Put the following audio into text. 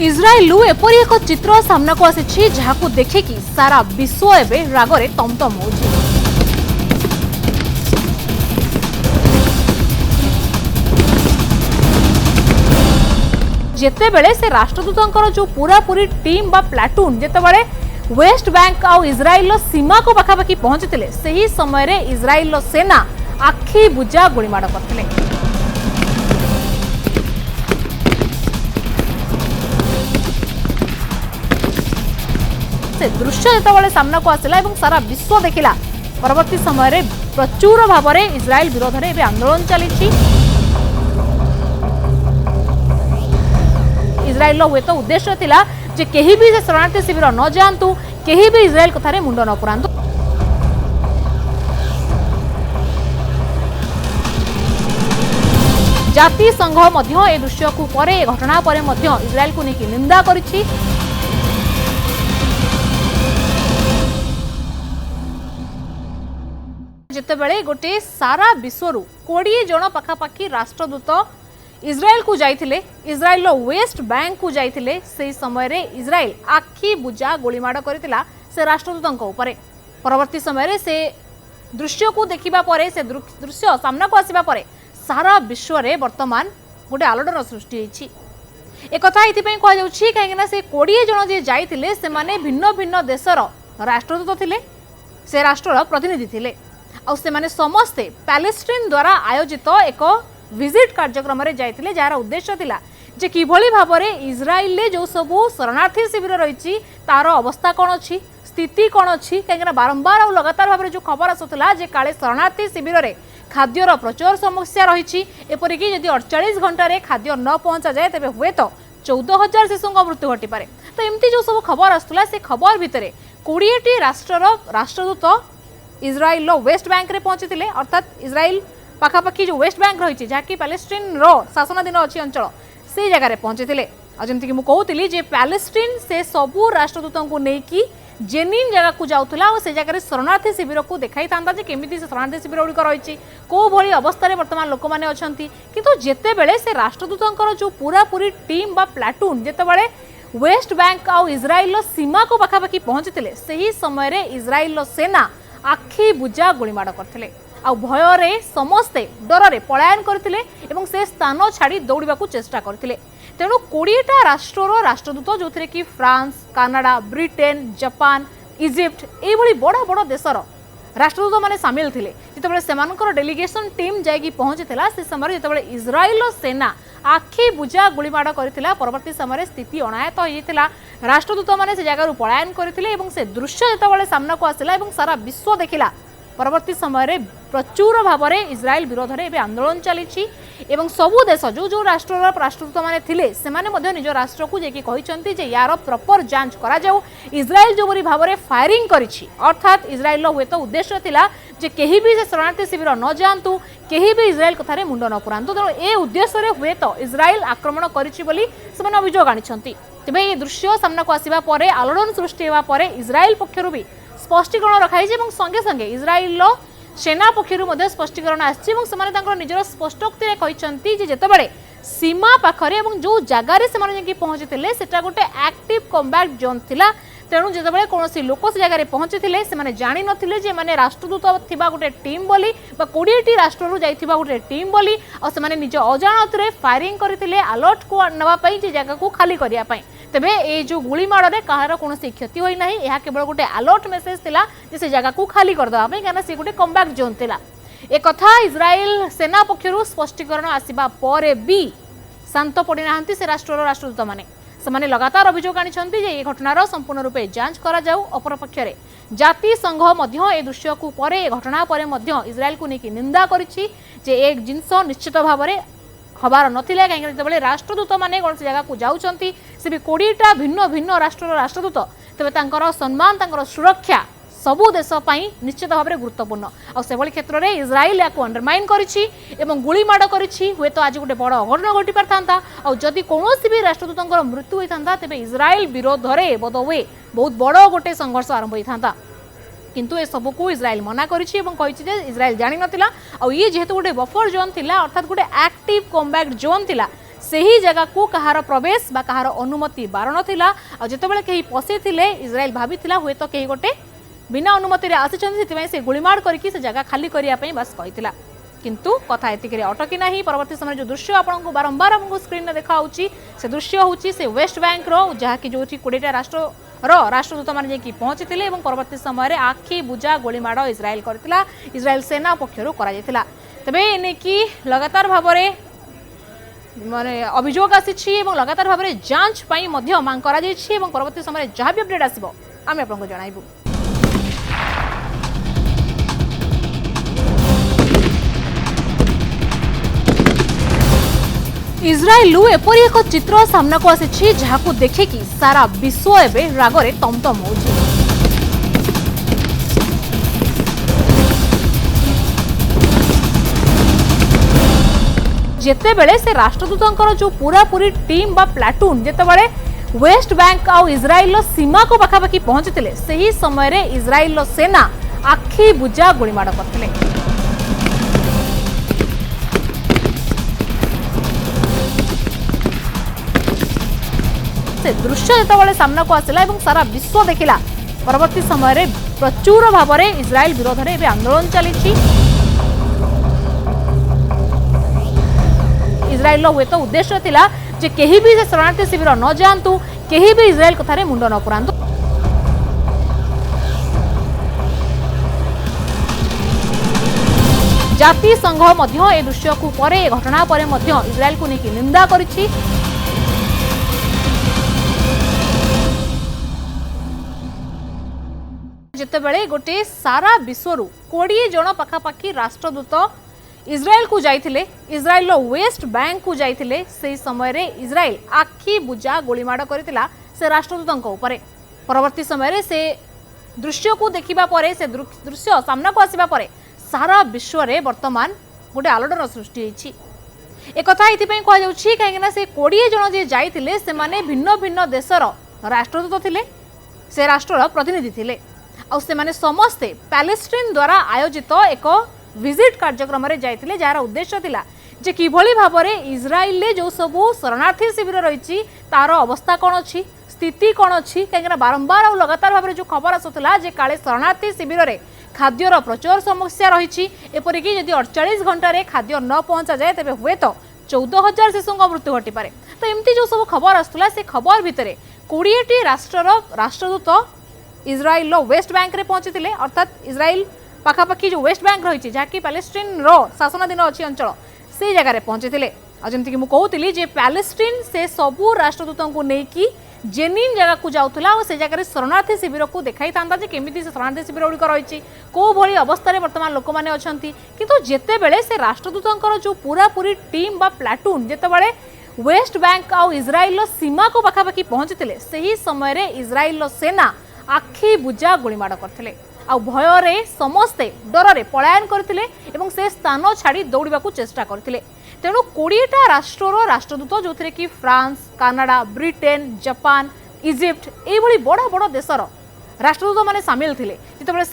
इज्राएलु एपरी एक चित्र सामना को आसी जहां देखिकी सारा विश्व एवं रागरे तमतम हो जेतेबेले से राष्ट्रदूतंकर जो पूरा पूरी टीम बा प्लाटून जेतेबेले वेस्ट बैंक आउ इज्राएल सीमा को पाखापाखि पहुंचते से ही समय रे इज्राएल सेना आखि बुझा गुड़ीमाड़ करते दृश्य जो सामना को आसला और सारा विश्व देखला परवर्ती समय प्रचुर भाव में इज्राएल विरोध में आंदोलन चली इज्राएल हुए तो उद्देश्य थिला जे केही भी शरणार्थी शिविर न जातु केही भी इज्राएल कथारे मुंड न पुरांतु जाति संघ ए दृश्य को परे घटना परे इज्राएल को लेकिन निंदा करिछि जितेबले गोटे सारा विश्वर 20 जन पाखापाखि राष्ट्रदूत इज्राएल को जाइथिले इज्राएल वेस्ट बैंक को जाइथिले से समय रे इज्राएल आखि बुझा गोलीमाड़ करथिला से राष्ट्रदूतंक उपरे परवर्ती समय रे से दृश्य को देखिबा परे से दृश्य सामना को आसीबा परे सारा विश्व रे वर्तमान गोटे आलोड़न सृष्टि होईछि एक कथा एथिपई कह जाउछि काहेकि से 20 जन जे जाइथिले से माने भिन्न भिन्न देशर राष्ट्रदूत थिले से राष्ट्रर प्रतिनिधि थिले आ से माने समस्ते पैलेस्टाइन द्वारा आयोजित एक विजिट कार्यक्रम रे जाइथिले जार उद्देश्य थिला जे किभली भाबरे इज्राएल ले जो सब शरणार्थी शिविर रहिछि तार अवस्था कोन अछि स्थिति कोन अछि काहेकि बारंबार और लगातार भाबरे जो खबर आसुतला जे काले शरणार्थी शिविर रे खाद्यर प्रचुर समस्या रहिछि एपरि कि यदि 48 घंटा रे खाद्य न पहुंचा जाए तबे हुए तो 14,000 शिशुंक मृत्यु घटी पारे तो एमती जो सब खबर आसुतला से खबर भितरे 20 T राष्ट्रर Rashtradoot Israel West Bank रे पहुंचीथिले अर्थात इज्राएल पाखापाखि जो वेस्ट बैंक रही जहाँकि पैलेस्टाइन रो शासनाधीन अच्छी अंचल से जगह पहुंचीथिले आ जमती कि मु कहूतिली जे पैलेस्टाइन से सबू राष्ट्रदूतों को लेकिन जेनिन जगह को जाउथला और से जगह शरणार्थी शिविर को देखाई थांता जे केमिति से शरणार्थी शिविर गुड़िक रही को भली अवस्था रे वर्तमान लोक माने अछंती किंतु जेतेबेले से राष्ट्रदूतंकर जो पूरा पूरी टीम बा प्लाटून जेतेबेले वेस्ट बैंक आउ इज्राएल सीमा को पाखापाखि पहुंचीथिले सही समय रे इज्राएल सेना आखि बुझा गोलीमाड़ करथिले आ भय समस्ते डर पलायन करथिले एवं से स्थान छाड़ी दौड़ा चेष्टा करथिले तेणु 20टा राष्ट्रर राष्ट्रदूत जो थे कि France Canada Britain Japan Egypt ये बड़ बड़ देशर राष्ट्रदूत माने सामिल थिले जितेबाला सेमानकर डेलीगेशन टीम जाइकी पहुंचीला से समय जितेबाला इज्राएल सेना आखि बुझा गोलीमाड़ करथिला परवर्ती समय स्थिति अनायत होइथिला राष्ट्रदूत माने से जगह पलायन करथिले एवं से दृश्य जितेबाला सामना को आसिला एवं सारा विश्व देखिला परवर्ती समय प्रचुर भाव में इज्राएल विरोध में आंदोलन चली एवं सबू देश जो जो राष्ट्र राष्ट्रदूत माने थिले से माने निज राष्ट्र को जेकी कहिसंती जे यार प्रॉपर जांच करा जाऊ इज्राएल जो बरी भाव में फायरिंग करिछि अर्थात इज्राएल हुए तो उद्देश्य थिला जे केही भी से शरणार्थी शिविर न जातु केही भी इज्राएल कथारे मुंड न पुरांतु तेणु ए उद्देश्य हुए तो इज्राएल आक्रमण करिछि बोली से माने अभियोग आनिछंती तेबे ये दृश्य सामना को आसीबा परे आलोड़न सृष्टि हेबा परे इज्राएल पक्षरु भी स्पष्टीकरण रखाई संगे संगे इज्राएल सेना पक्षर स्पष्टीकरण आसर निजर स्पष्टोक्ति कहते जितेबाला सीमा पाखरे जो जगार से पहुंची सेटा गोटे एक्टिव कम्बैट जोन थिला तेणु जितेबाला कौन लोक से जगह पहुंची से जानी नथिले जे माने राष्ट्रदूत थिबा गोटे टीम बोली 20टी राष्ट्ररू जाइथिबा गोटे टीम बोली और से निज अजाणत फायरिंग करथिले अलर्ट को नवा पई जे जगह को खाली करिया पई तेबे ए जो गुलीमाड़ रे कहार कौन क्षति होई नाही यह केवल गोटे अलर्ट मेसेज थिला जे से जगह को खाली कर दवा पई कारण से गोटे कमबैक जोन थिला एक कथा इज्राएल सेना पक्षरु स्पष्टीकरण आसीबा परे भी शांत पड़ी नाहंती से राष्ट्रदूत माने से लगातार अभियोग आनिछंती जे ए घटनार संपूर्ण रूपे जांच करा जाऊ अपरपक्षरे जाति संघ मध्य ए दृश्य को परे घटना परे मध्य इज्राएल को लेकिन निंदा करिछि जे एक जिंस निश्चित भाव में हबार नथिले कहीं जो राष्ट्रदूत मैंने कौन सी जगह को जाउछंती से भी 20टा भिन्न भिन्न राष्ट्रर राष्ट्रदूत तेज सम्मान सुरक्षा सबू देश निश्चित भाव में गुरुत्वपूर्ण और से क्षेत्र में इज्राएल या अंडरमाइन करिछि एवं गुलीमाड़ करिछि हुए तो आज गोटे बड़ अघटन घटी पारता और जदि कौन भी राष्ट्रदूतर मृत्यु होता तेज इज्राएल विरोध में बोधहुए बहुत बड़ गोटे संघर्ष आरंभ होता किंतु ए सब को इज्राएल मना करिछि एवं कहिछि जे इज्राएल जानि नथिला और ये जेहेतु गोटे बफर जोन थिला अर्थात गोटे एक्टिव कम्बैट जोन थिला सही जगह को कहार प्रवेश बा कहार अनुमति बारण थिला आ जेतेबेले केही पसी थिले इजराइल भाबिथिला हुए तो केही गोटे बिना अनुमति रे आसिछन सेतिबे से गोलीमार करके से जगह खाली करिया पई बस कहिथिला किंतु कथा एतिक अटकी नहीं। परवर्ती समय जो दृश्य आपको बारंबार आपको स्क्रीन में देखा से दृश्य हूँ से वेस्ट बैंक जहाँकि जो 20 राष्ट्रदूत मैंने पहुंची थे और परवर्ती समय आखि बुझा गोलीमाड़ इजराइल करथिला इजराइल सेना पक्षर करा तेबे एनेकी लगातार भाव माने अभियोग आसी लगातार भाव जांच मांग करा परवर्ती समय जहाँ भी अपडेट आसो आम आपको जनइबू। इजराइल एपरी एक चित्र सामना को आसी जहां देखिकी सारा विश्व एवं रागरे तमतम हो जेतेबेले से राष्ट्रदूतंकर जो पूरा पूरी टीम बा प्लाटून जेतेबेले वेस्ट बैंक आ इजराइल सीमा को पाखापाखि पहुंचते सही समय इजराइल सेना आखि बुझा गोलीमाड़ करते से दृश्य जो सामना को आसला सारा विश्व देखिला परवर्ती समय प्रचुर भाव में इजराइल विरोध में आंदोलन चली इजराइल हुए तो उद्देश्य थिला जे केही भी शरणार्थी शिविर न जातु केही भी इजराइल कथारे मुंड न पुरांतु। जातिसंघ मध्य ए दृश्य को परे घटना परे मध्य इजराइल को लेकिन निंदा करिछि। जेतेबेले गोटे सारा विश्वरू 20 जन पखापाखि राष्ट्रदूत इजराइल को जाइथिले इजराइल वेस्ट बैंक को जाइथिले से समय इजराइल आखि बुझा गोलीमाड़ करथिला से राष्ट्रदूतंक उपरे परवर्ती समय से दृश्य को देखिबा परे से दृश्य सामना को आसीबा परे सारा विश्व रे वर्तमान गोटे आलोड़न सृष्टि होइछि। एक कथा इथिपई कहा जाउछि काहेकि से 20 जन जे जाइथिले से माने भिन्न भिन्न देशर राष्ट्रदूत थिले से राष्ट्रर प्रतिनिधि थिले आ से माने समस्ते पैलेस्टाइन द्वारा आयोजित एक विजिट कार्यक्रम रे जाइथिले जार उद्देश्य थिला जे किभली भाबरे इजराइल जो सबु शरणार्थी शिविर रहिछि तार अवस्था कोन अछि स्थिति कोन अछि काहेकि बारंबार और लगातार भाबरे जो खबर आसुतला जे काले शरणार्थी शिविर रे खाद्यर प्रचुर समस्या रही एपरिक जदि 48 घंटा खाद्य न पहुंचा जाए तेज हुए तो 14,000 शिशु मृत्यु घटी पारे। तो एमती जो सब खबर आसुला से खबर भितर 20टी राष्ट्रर राष्ट्रदूत इजराइल वेस्ट बैंक रे पहुंची थे अर्थात इजराइल पाखापाखि जो वेस्ट बैंक रही जहाँकि पैलेस्टाइन शासनाधीन अच्छी अंचल से जगह पहुंची थे। जमीक मुझे जे पैलेस्टाइन से सबू राष्ट्रदूत को लेकिन जेनिन जगह को जाऊला और से जगह शरणार्थी शिविर को देखाई था केमी शरणार्थी शिविर गुड़िक रही कौ भली अवस्था बर्तमान लोक मैंने अच्छा किंतु जेतेबेले से राष्ट्रदूतंकर जो पूरा पूरी टीम बा प्लाटून जेतेबेले वेस्ट बैंक आ इजराइल सीमा को पाखापाखि पहुंचते सही समय इजराइल सेना आखि बुझा गोलीमाड़ करते आ भय समस्ते डर पलायन करते से स्थान छाड़ी दौड़ा चेष्टा करते। तेणु 20टा राष्ट्रर राष्ट्रदूत जो थे कि France Canada Britain Japan Egypt ये बड़ बड़ देशर राष्ट्रदूत माने सामिल थे जितेबाला